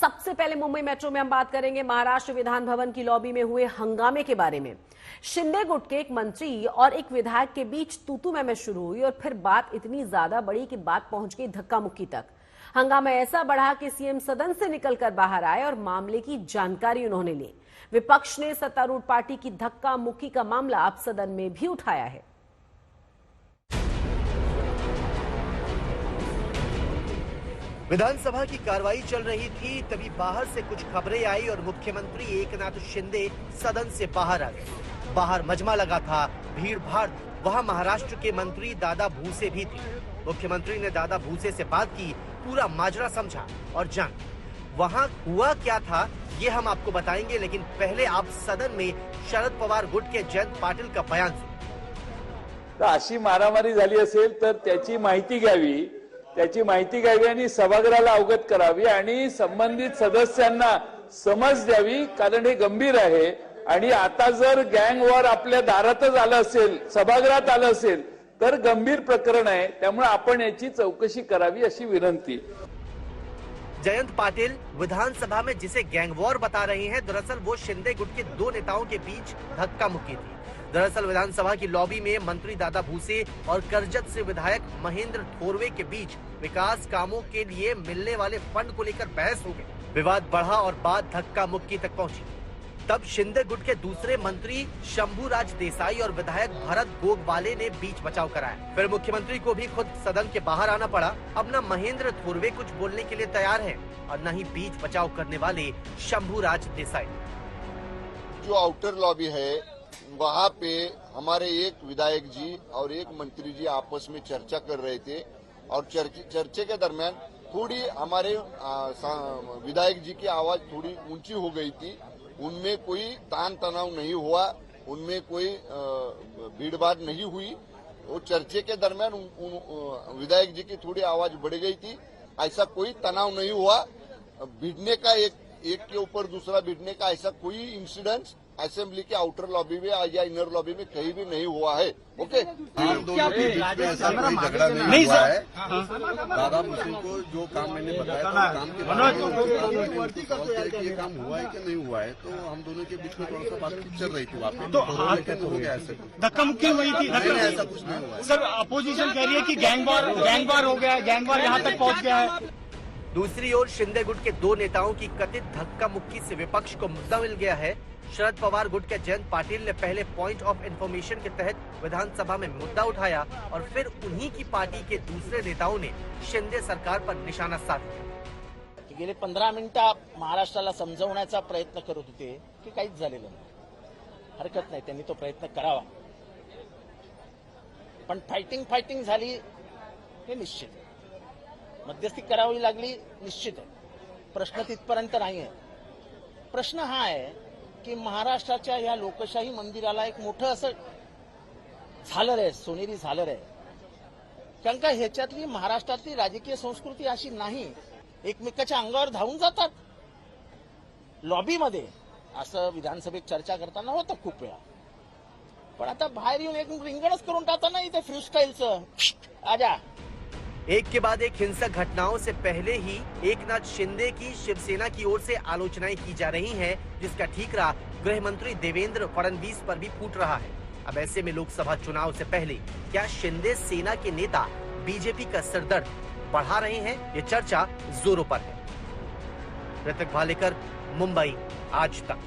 सबसे पहले मुंबई मेट्रो में हम बात करेंगे महाराष्ट्र विधान भवन की लॉबी में हुए हंगामे के बारे में। शिंदे गुट के एक मंत्री और एक विधायक के बीच तू-तू मैं शुरू हुई और फिर बात इतनी ज्यादा बढ़ी कि बात पहुंच गई धक्का मुक्की तक। हंगामा ऐसा बढ़ा कि सीएम सदन से निकलकर बाहर आए और मामले की जानकारी उन्होंने ली। विपक्ष ने सत्तारूढ़ पार्टी की धक्का मुक्की का मामला अब सदन में भी उठाया है। विधानसभा की कार्रवाई चल रही थी, तभी बाहर से कुछ खबरें आई और मुख्यमंत्री एकनाथ शिंदे सदन से बाहर आ गए। बाहर मजमा लगा था, भीड़ भाड़। वहां महाराष्ट्र के मंत्री दादा भूसे भी थे। मुख्यमंत्री ने दादा भूसे से बात की, पूरा माजरा समझा और जान वहां हुआ क्या था ये हम आपको बताएंगे, लेकिन पहले आप सदन में शरद पवार गुट के जयंत पाटिल का बयान सुनिए। अशी मारामारी झाली असेल तर त्याची माहिती घ्यावी आणि सभागृहाला अवगत करावी आणि संबंधित सदस्यांना समज द्यावी, कारण हे गंभीर आहे। आणि आता जर गँग वॉर आपल्या दारातच आलं असेल, सभागृहात आलं असेल तर गंभीर प्रकरण आहे, त्यामुळे आपण याची चौकशी करावी अशी विनंती। जयंत पाटिल विधानसभा में जिसे गैंग वॉर बता रहे हैं, दरअसल वो शिंदे गुट के दो नेताओं के बीच धक्का मुक्की थी। दरअसल विधानसभा की लॉबी में मंत्री दादा भूसे और करजत से विधायक महेंद्र थोरवे के बीच विकास कामों के लिए मिलने वाले फंड को लेकर बहस हो गई। विवाद बढ़ा और बात धक्का मुक्की तक पहुंची। तब शिंदे गुट के दूसरे मंत्री शंभूराज देसाई और विधायक भरत गोगवाले ने बीच बचाव कराया। फिर मुख्यमंत्री को भी खुद सदन के बाहर आना पड़ा। अब न महेंद्र थोरवे कुछ बोलने के लिए तैयार हैं और न ही बीच बचाव करने वाले शंभूराज देसाई। जो आउटर लॉबी है वहाँ पे हमारे एक विधायक जी और एक मंत्री जी आपस में चर्चा कर रहे थे और चर्चे के दरमियान थोड़ी हमारे विधायक जी की आवाज थोड़ी ऊंची हो गई थी। उनमें कोई तान तनाव नहीं हुआ, उनमें कोई भीड़भाड़ नहीं हुई। वो चर्चे के दरमियान विधायक जी की थोड़ी आवाज बढ़ गई थी। ऐसा कोई तनाव नहीं हुआ। भिड़ने का एक के ऊपर दूसरा भिड़ने का ऐसा कोई इंसिडेंट असेंबली के आउटर लॉबी में या इनर लॉबी में कहीं भी नहीं हुआ है। ओके, हम दोनों के बीच में ऐसा कोई झगड़ा नहीं हुआ है। दादा भूसे को जो काम मैंने बताया था, काम के बारे में ये काम हुआ है कि नहीं हुआ है, तो हम दोनों के बीच में थोड़ा सा बातचीत चल रही थी। वहाँ पे तो हो गया ऐसे धक्का मुक्की हुई थी। ऐसा कुछ नहीं हुआ सर, अपोजिशन कह रही है कि गैंग वॉर हो गया है, गैंग वॉर यहाँ तक पहुँच गया है। दूसरी ओर शिंदे गुट के दो नेताओं की कथित धक्का मुक्की से विपक्ष को मुद्दा मिल गया है। शरद पवार गुट के जयंत पाटिल ने पहले पॉइंट ऑफ इंफॉर्मेशन के तहत विधानसभा में मुद्दा उठाया और फिर उन्हीं की पार्टी के दूसरे नेताओं ने शिंदे सरकार पर निशाना साध दिया। गेले 15 मिनिटं महाराष्ट्राला समजवण्याचा प्रयत्न करत होते की काहीच झालेलं नाही, हरकत नाही, त्यांनी तो प्रयत्न करावा, पण फायटिंग झाली हे निश्चित आहे। मध्यस्थी करावी लागली निश्चित आहे, प्रश्न तिथपर्यंत नाही आहे। प्रश्न हा आहे की महाराष्ट्राच्या या लोकशाही मंदिराला एक मोठं असं झालर आहे, सोनेरी झालर आहे, कारण का ह्याच्यातली महाराष्ट्रातली राजकीय संस्कृती अशी नाही। एकमेकाच्या अंगावर धावून जातात। लॉबीमध्ये असं विधानसभेत चर्चा करताना होतं खूप वेळा, पण आता बाहेर येऊन एक रिंगणच करून टाकताना इथे फ्री स्टाईलचं आजा। एक के बाद एक हिंसक घटनाओं से पहले ही एकनाथ शिंदे की शिवसेना की ओर से आलोचनाएं की जा रही हैं, जिसका ठीकरा गृह मंत्री देवेंद्र फडणवीस पर भी फूट रहा है। अब ऐसे में लोकसभा चुनाव से पहले क्या शिंदे सेना के नेता बीजेपी का सिरदर्द बढ़ा रहे हैं, ये चर्चा जोरों पर है। ऋतिक भालेकर, मुंबई, आज तक।